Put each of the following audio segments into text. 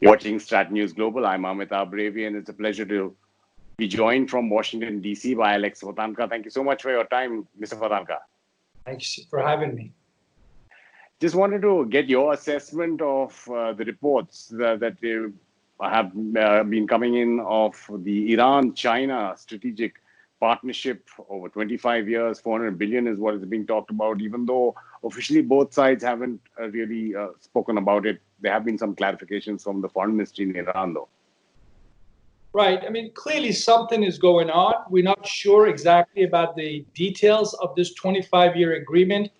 Watching StratNews Global, I'm Amitabh, Revi, and it's a pleasure to be joined from Washington, D.C. by Alex Vatanka. Thank you so much for your time, Mr. Vatanka. Thanks for having me. Just wanted to get your assessment of the reports that have been coming in of the Iran-China strategic partnership over 25 years. 400 billion is what is being talked about, even though officially both sides haven't really spoken about it. There have been some clarifications from the foreign ministry in Iran, though. Right. I mean, clearly something is going on. We're not sure exactly about the details of this 25-year agreement.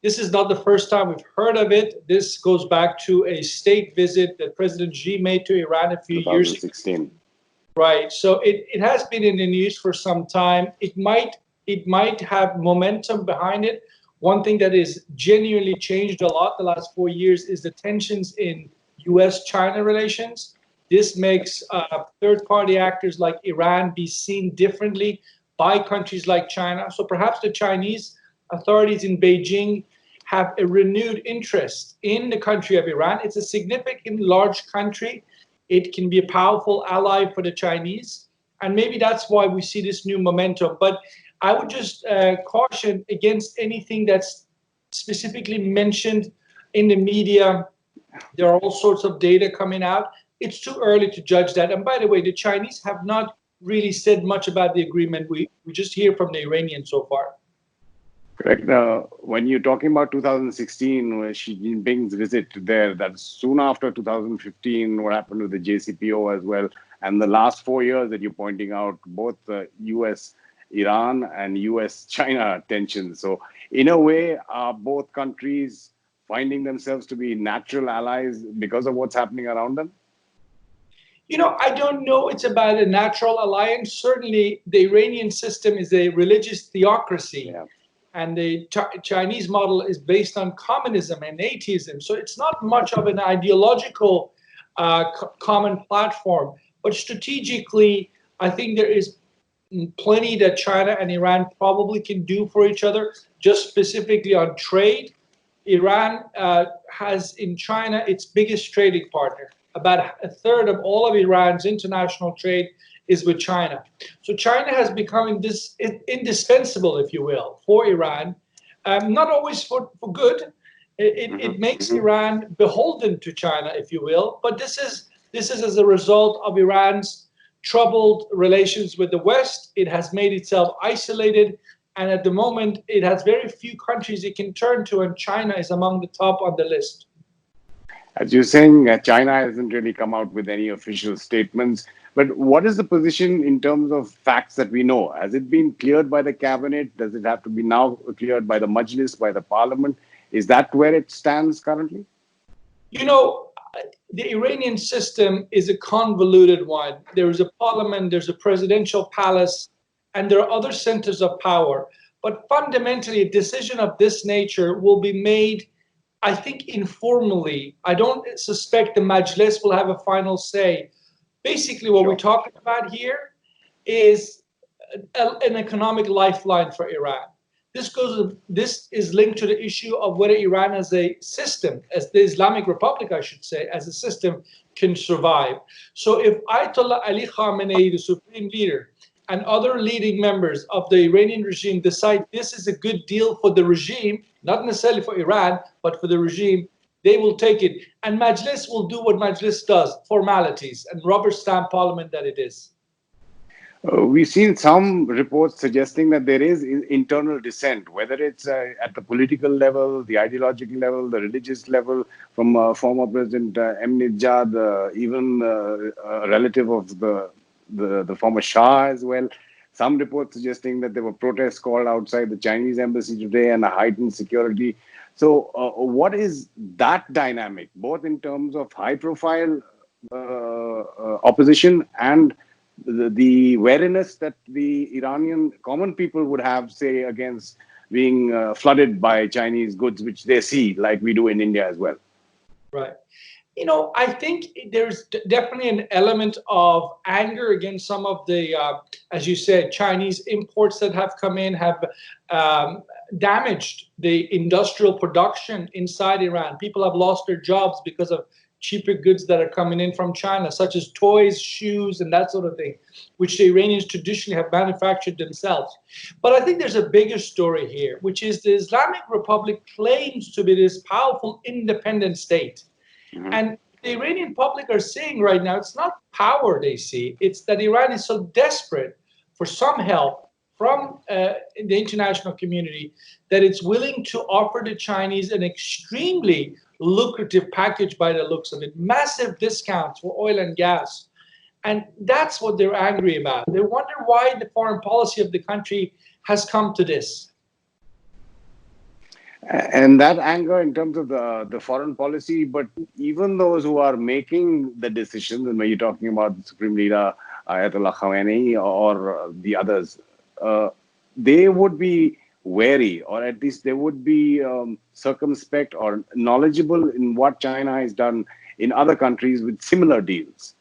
This is not the first time we've heard of it. This goes back to a state visit that President Xi made to Iran a few years ago. 2016. Right. So it has been in the news for some time. It might have momentum behind it. One thing that is genuinely changed a lot the last 4 years is the tensions in U.S.-China relations. This makes third-party actors like Iran be seen differently by countries like China. So perhaps the Chinese authorities in Beijing have a renewed interest in the country of Iran. It's a significant, large country. It can be a powerful ally for the Chinese. And maybe that's why we see this new momentum. But I would just caution against anything that's specifically mentioned in the media. There are all sorts of data coming out. It's too early to judge that. And by the way, the Chinese have not really said much about the agreement. We just hear from the Iranians so far. Correct. When you're talking about 2016, where Xi Jinping's visit there, that's soon after 2015, what happened with the JCPO as well, and the last 4 years that you're pointing out, both U.S.-Iran and U.S.-China tensions. So in a way, are both countries finding themselves to be natural allies because of what's happening around them? You know, I don't know it's about a natural alliance. Certainly, the Iranian system is a religious theocracy. Yeah. And the Chinese model is based on communism and atheism. So it's not much of an ideological common platform. But strategically, I think there is plenty that China and Iran probably can do for each other, just specifically on trade. Iran has in China its biggest trading partner. About a third of all of Iran's international trade is with China. So China has become indispensable, if you will, for Iran, not always for good. It makes Iran beholden to China, if you will, but this is as a result of Iran's troubled relations with the West. It has made itself isolated, and at the moment, it has very few countries it can turn to, and China is among the top on the list. As you're saying, China hasn't really come out with any official statements. But what is the position in terms of facts that we know? Has it been cleared by the cabinet? Does it have to be now cleared by the Majlis, by the parliament? Is that where it stands currently? You know, the Iranian system is a convoluted one. There is a parliament, there's a presidential palace, and there are other centers of power. But fundamentally, a decision of this nature will be made, I think, informally. I don't suspect the Majlis will have a final say. Basically, what we're talking about here is an economic lifeline for Iran. This is linked to the issue of whether Iran as a system, as the Islamic Republic, I should say, as a system can survive. So if Ayatollah Ali Khamenei, the supreme leader, and other leading members of the Iranian regime decide this is a good deal for the regime, not necessarily for Iran, but for the regime, they will take it. And Majlis will do what Majlis does, formalities, and rubber stamp parliament that it is. We've seen some reports suggesting that there is internal dissent, whether it's at the political level, the ideological level, the religious level, from former President Amitabh, even a relative of the former Shah as well. Some reports suggesting that there were protests called outside the Chinese embassy today and a heightened security. So what is that dynamic, both in terms of high-profile opposition and the wariness that the Iranian common people would have, say, against being flooded by Chinese goods, which they see, like we do in India as well? Right. You know, I think there's definitely an element of anger against some of the, as you said, Chinese imports that have come in have damaged the industrial production inside Iran. People have lost their jobs because of cheaper goods that are coming in from China, such as toys, shoes, and that sort of thing, which the Iranians traditionally have manufactured themselves. But I think there's a bigger story here, which is the Islamic Republic claims to be this powerful independent state. Mhm. And the Iranian public are saying right now it's not power they see, it's that Iran is so desperate for some help from the international community that it's willing to offer the Chinese an extremely lucrative package by the looks of it, massive discounts for oil and gas. And that's what they're angry about. They wonder why the foreign policy of the country has come to this. And that anger in terms of the foreign policy, but even those who are making the decisions, and when you're talking about the Supreme Leader Ayatollah Khamenei or the others, they would be wary, or at least they would be circumspect or knowledgeable in what China has done in other countries with similar deals.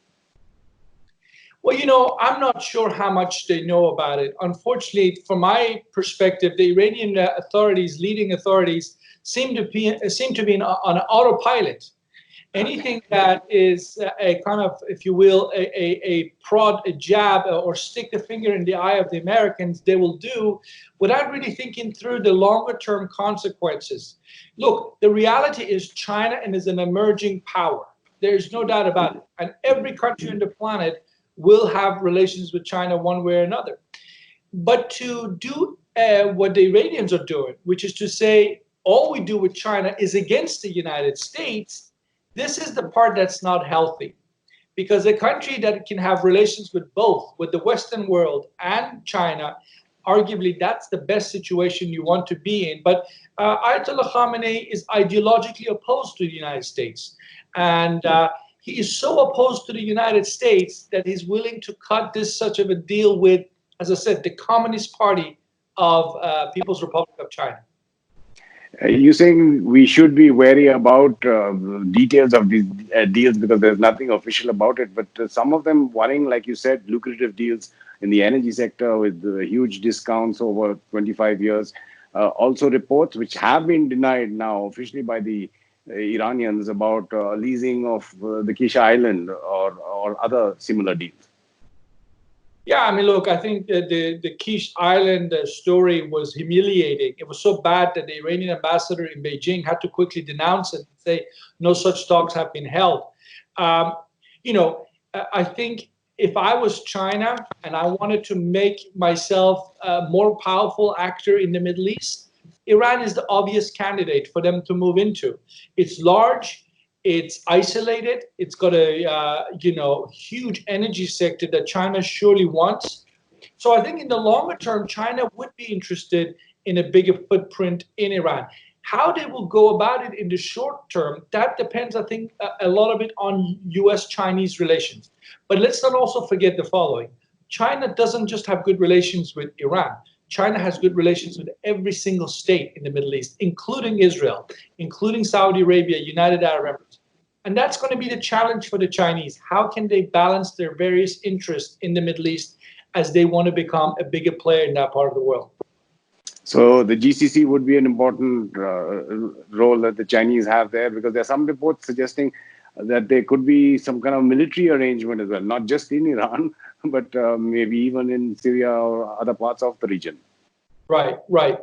Well, I'm not sure how much they know about it. Unfortunately, from my perspective, the Iranian authorities, leading authorities, seem to be on autopilot. Anything that is a kind of, if you will, a prod, a jab, or stick the finger in the eye of the Americans, they will do without really thinking through the longer term consequences. Look, the reality is China is an emerging power. There's no doubt about it. And every country on the planet will have relations with China one way or another. But to do what the Iranians are doing, which is to say all we do with China is against the United States, this is the part that's not healthy. Because a country that can have relations with both, with the Western world and China, arguably that's the best situation you want to be in. But Ayatollah Khamenei is ideologically opposed to the United States. And he is so opposed to the United States that he's willing to cut this such of a deal with, as I said, the Communist Party of People's Republic of China. You're saying we should be wary about details of these deals because there's nothing official about it, but some of them worrying, like you said, lucrative deals in the energy sector with huge discounts over 25 years. Also reports which have been denied now officially by the Iranians about leasing of the Kisha Island or other similar deals. Yeah, I mean, look, I think the Kish Island story was humiliating. It was so bad that the Iranian ambassador in Beijing had to quickly denounce it and say no such talks have been held. I think if I was China and I wanted to make myself a more powerful actor in the Middle East, Iran is the obvious candidate for them to move into. It's large. It's isolated. It's got a huge energy sector that China surely wants. So I think in the longer term, China would be interested in a bigger footprint in Iran. How they will go about it in the short term, that depends, I think, a lot of it on U.S.-Chinese relations. But let's not also forget the following. China doesn't just have good relations with Iran. China has good relations with every single state in the Middle East, including Israel, including Saudi Arabia, United Arab Emirates. And that's going to be the challenge for the Chinese. How can they balance their various interests in the Middle East as they want to become a bigger player in that part of the world? So the GCC would be an important role that the Chinese have there, because there are some reports suggesting that there could be some kind of military arrangement as well, not just in Iran, but maybe even in Syria or other parts of the region. Right.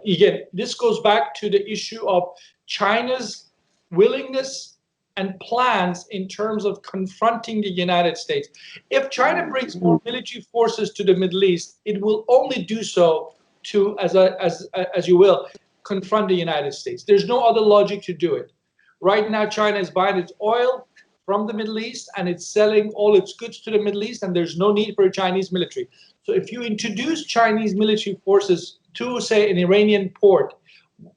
Again, this goes back to the issue of China's willingness and plans in terms of confronting the United States. If China brings more military forces to the Middle East, it will only do so to, as you will, confront the United States. There's no other logic to do it. Right now, China is buying its oil from the Middle East and it's selling all its goods to the Middle East, and there's no need for a Chinese military. So if you introduce Chinese military forces to, say, an Iranian port,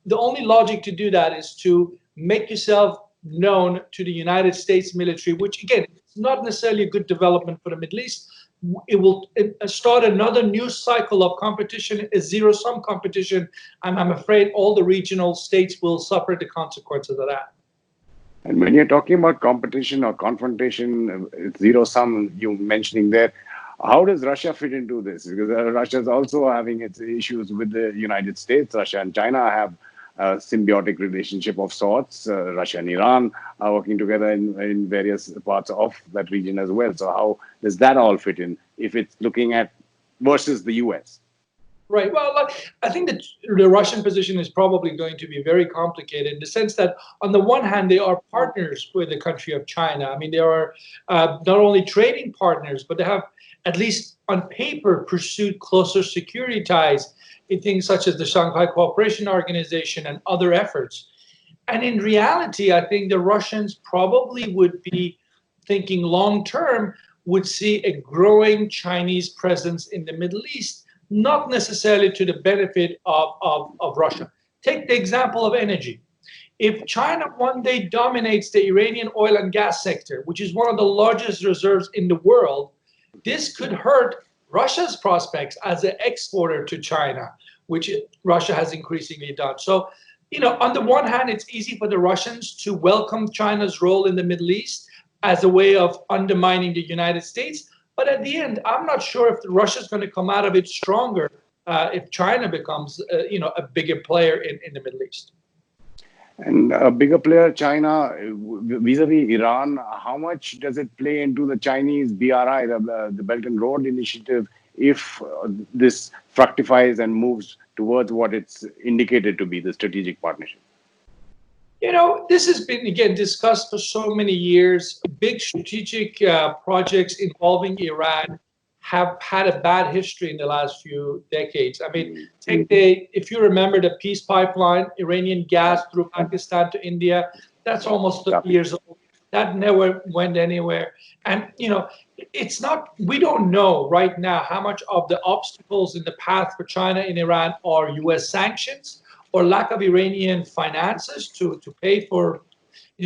the only logic to do that is to make yourself known to the United States military, which, again, is not necessarily a good development for the Middle East. It will start another new cycle of competition, a zero-sum competition, and I'm afraid all the regional states will suffer the consequences of that. And when you're talking about competition or confrontation, zero-sum, you mentioning there, how does Russia fit into this? Because Russia is also having its issues with the United States. Russia and China have a symbiotic relationship of sorts. Russia and Iran are working together in various parts of that region as well. So how does that all fit in if it's looking at versus the US? Right. Well, look, I think that the Russian position is probably going to be very complicated in the sense that, on the one hand, they are partners with the country of China. I mean, they are not only trading partners, but they have, at least on paper, pursued closer security ties in things such as the Shanghai Cooperation Organization and other efforts. And in reality, I think the Russians probably would be thinking long term, would see a growing Chinese presence in the Middle East, not necessarily to the benefit of Russia. Take the example of energy. If China one day dominates the Iranian oil and gas sector, which is one of the largest reserves in the world, this could hurt Russia's prospects as an exporter to China, which Russia has increasingly done. So, on the one hand, it's easy for the Russians to welcome China's role in the Middle East as a way of undermining the United States. But at the end, I'm not sure if Russia's going to come out of it stronger if China becomes, a bigger player in the Middle East. And a bigger player, China, vis-a-vis Iran, how much does it play into the Chinese BRI, the Belt and Road Initiative, if this fructifies and moves towards what it's indicated to be, the strategic partnership? This has been, again, discussed for so many years. Big strategic projects involving Iran have had a bad history in the last few decades. I mean, if you remember the peace pipeline, Iranian gas through Pakistan to India, that's almost 30 years old. That never went anywhere. And, it's not, we don't know right now how much of the obstacles in the path for China and Iran are US sanctions or lack of Iranian finances to pay for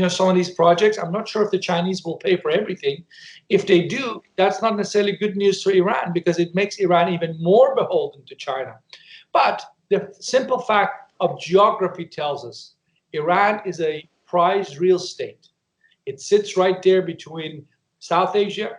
some of these projects. I'm not sure if the Chinese will pay for everything. If they do, that's not necessarily good news for Iran because it makes Iran even more beholden to China. But the simple fact of geography tells us Iran is a prized real estate. It sits right there between South Asia,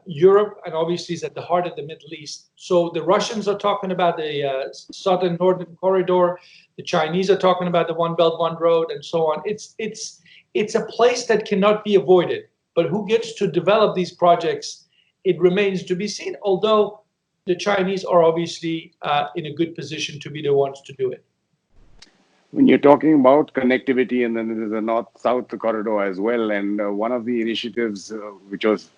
Europe, and obviously is at the heart of the Middle East. So the Russians are talking about the southern northern corridor. The Chinese are talking about the One Belt, One Road, and so on. It's a place that cannot be avoided. But who gets to develop these projects, it remains to be seen, although the Chinese are obviously in a good position to be the ones to do it. When you're talking about connectivity, and then there's a north-south corridor as well, and one of the initiatives which was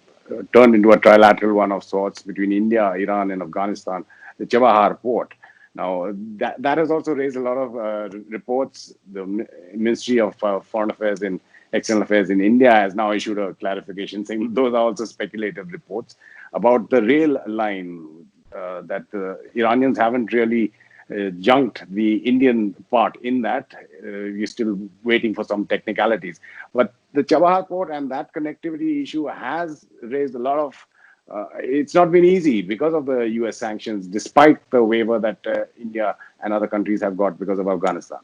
turned into a trilateral one of sorts between India, Iran, and Afghanistan, the Chabahar port. Now, that has also raised a lot of reports. The Ministry of Foreign Affairs and External Affairs in India has now issued a clarification saying those are also speculative reports about the rail line that the Iranians haven't really junked the Indian part in that. We're still waiting for some technicalities. But the Chabahar port and that connectivity issue has raised a lot of it's not been easy because of the US sanctions, despite the waiver that India and other countries have got because of Afghanistan.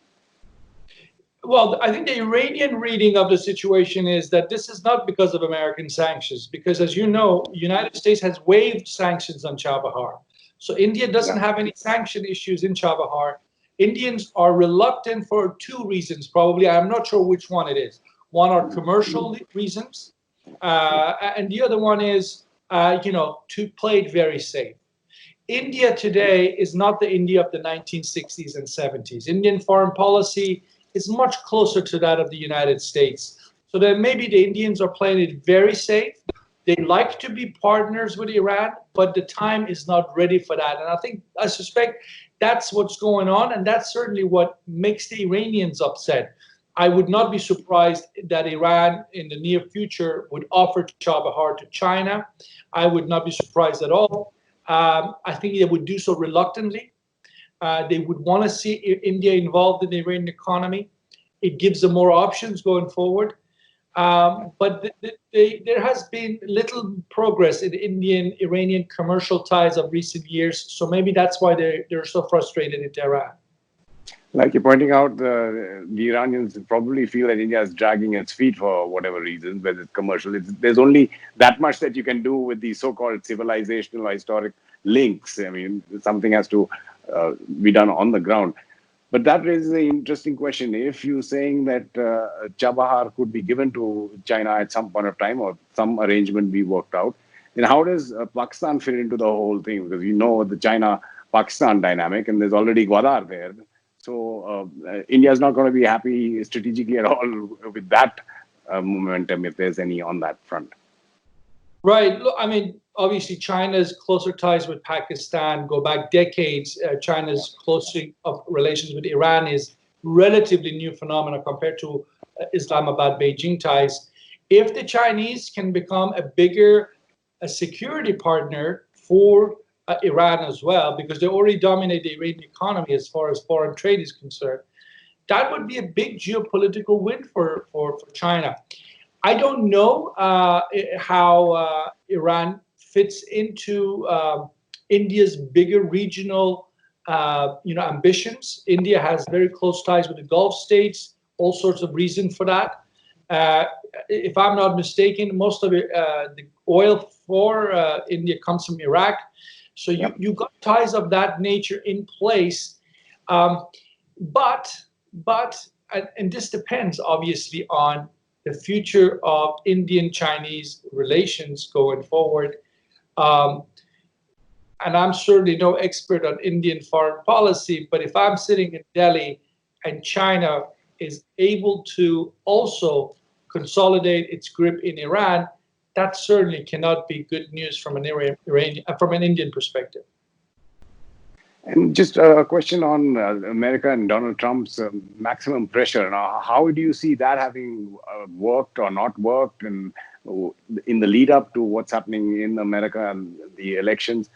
Well, I think the Iranian reading of the situation is that this is not because of American sanctions, because as you know, the United States has waived sanctions on Chabahar. So India doesn't have any sanction issues in Chabahar. Indians are reluctant for two reasons, probably. I'm not sure which one it is. One are commercial reasons, and the other one is, to play it very safe. India today is not the India of the 1960s and 70s. Indian foreign policy is much closer to that of the United States. So then maybe the Indians are playing it very safe. They like to be partners with Iran, but the time is not ready for that. And I suspect that's what's going on, and that's certainly what makes the Iranians upset. I would not be surprised that Iran in the near future would offer Chabahar to China. I would not be surprised at all. I think they would do so reluctantly. They would want to see India involved in the Iranian economy. It gives them more options going forward. But there has been little progress in Indian-Iranian commercial ties of recent years. So maybe that's why they're so frustrated in Tehran. Like you're pointing out, the Iranians probably feel that India is dragging its feet for whatever reasons, whether it's commercial. There's only that much that you can do with the so-called civilizational or historic links. I mean, something has to be done on the ground. But that raises an interesting question. If you're saying that Chabahar could be given to China at some point of time or some arrangement be worked out, then how does Pakistan fit into the whole thing? Because you know the China-Pakistan dynamic, and there's already Gwadar there. So India is not going to be happy strategically at all with that momentum, if there's any on that front. Right. Look, I mean, obviously, China's closer ties with Pakistan go back decades. China's closer of relations with Iran is relatively new phenomena compared to Islamabad, Beijing ties. If the Chinese can become a bigger security partner for Iran as well, because they already dominate the Iranian economy as far as foreign trade is concerned, that would be a big geopolitical win for China. I don't know how Iran fits into India's bigger regional, ambitions. India has very close ties with the Gulf states, all sorts of reasons for that. If I'm not mistaken, most of the oil for India comes from Iraq. So you got ties of that nature in place. But and this depends obviously on the future of Indian-Chinese relations going forward. And I'm certainly no expert on Indian foreign policy, but if I'm sitting in Delhi and China is able to also consolidate its grip in Iran, that certainly cannot be good news from an Indian perspective. And just a question on America and Donald Trump's maximum pressure. Now, how do you see that having worked or not worked, and in the lead up to what's happening in America and the elections?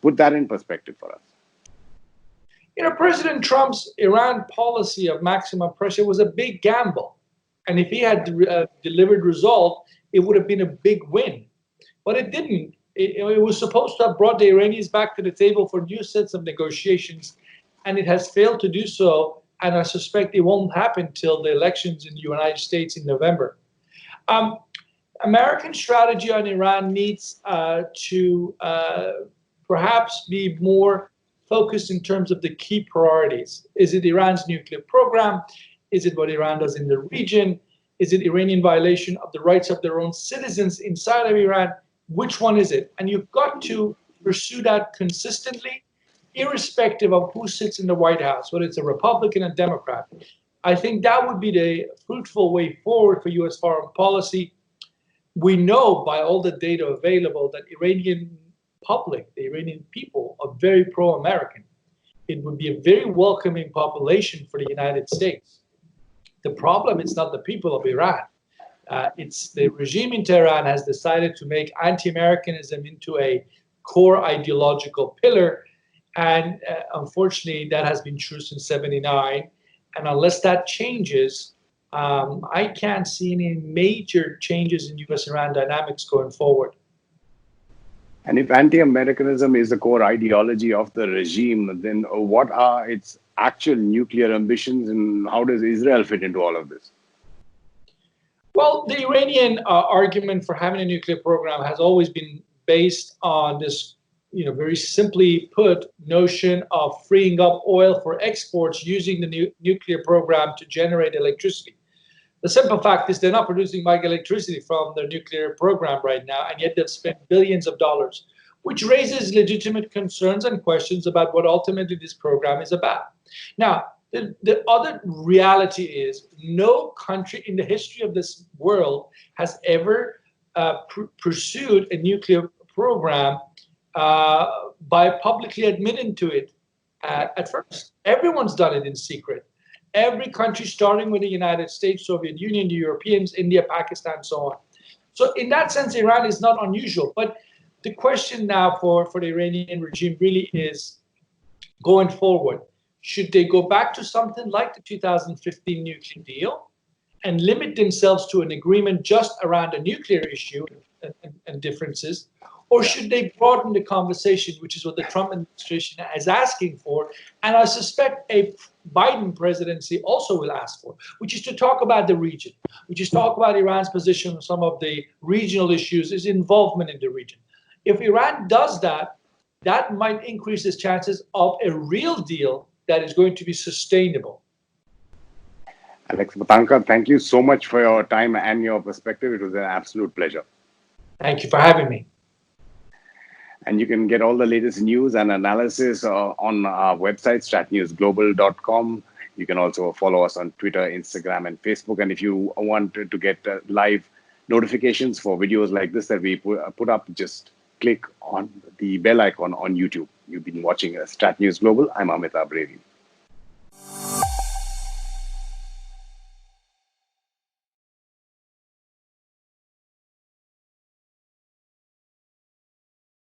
Put that in perspective for us. President Trump's Iran policy of maximum pressure was a big gamble. And if he had delivered result, it would have been a big win. But it didn't. It was supposed to have brought the Iranians back to the table for new sets of negotiations, and it has failed to do so. And I suspect it won't happen till the elections in the United States in November. American strategy on Iran needs to perhaps be more focused in terms of the key priorities. Is it Iran's nuclear program? Is it what Iran does in the region? Is it Iranian violation of the rights of their own citizens inside of Iran? Which one is it? And you've got to pursue that consistently, irrespective of who sits in the White House, whether it's a Republican or Democrat. I think that would be the fruitful way forward for U.S. foreign policy. We know by all the data available that Iranian public, the Iranian people, are very pro-American. It would be a very welcoming population for the United States. The problem is not the people of Iran. It's the regime in Tehran has decided to make anti-Americanism into a core ideological pillar. And unfortunately, that has been true since '79. And unless that changes, I can't see any major changes in U.S.-Iran dynamics going forward. And if anti-Americanism is the core ideology of the regime, then what are its actual nuclear ambitions, and how does Israel fit into all of this? Well, the Iranian argument for having a nuclear program has always been based on this, very simply put, notion of freeing up oil for exports using the nuclear program to generate electricity. The simple fact is they're not producing much electricity from their nuclear program right now, and yet they've spent billions of dollars, which raises legitimate concerns and questions about what ultimately this program is about. Now, the other reality is no country in the history of this world has ever pursued a nuclear program by publicly admitting to it at first. Everyone's done it in secret. Every country, starting with the United States, Soviet Union, the Europeans, India, Pakistan, so on. So in that sense, Iran is not unusual. But the question now for the Iranian regime really is, going forward, should they go back to something like the 2015 nuclear deal and limit themselves to an agreement just around the nuclear issue and differences? Or should they broaden the conversation, which is what the Trump administration is asking for, and I suspect a Biden presidency also will ask for, which is to talk about the region, which is talk about Iran's position on some of the regional issues, its involvement in the region. If Iran does that, that might increase its chances of a real deal that is going to be sustainable. Alex Vatanka, thank you so much for your time and your perspective. It was an absolute pleasure. Thank you for having me. And you can get all the latest news and analysis on our website, stratnewsglobal.com. You can also follow us on Twitter, Instagram, and Facebook. And if you want to get live notifications for videos like this that we put up, just click on the bell icon on YouTube. You've been watching Strat News Global. I'm Amitabh Revi.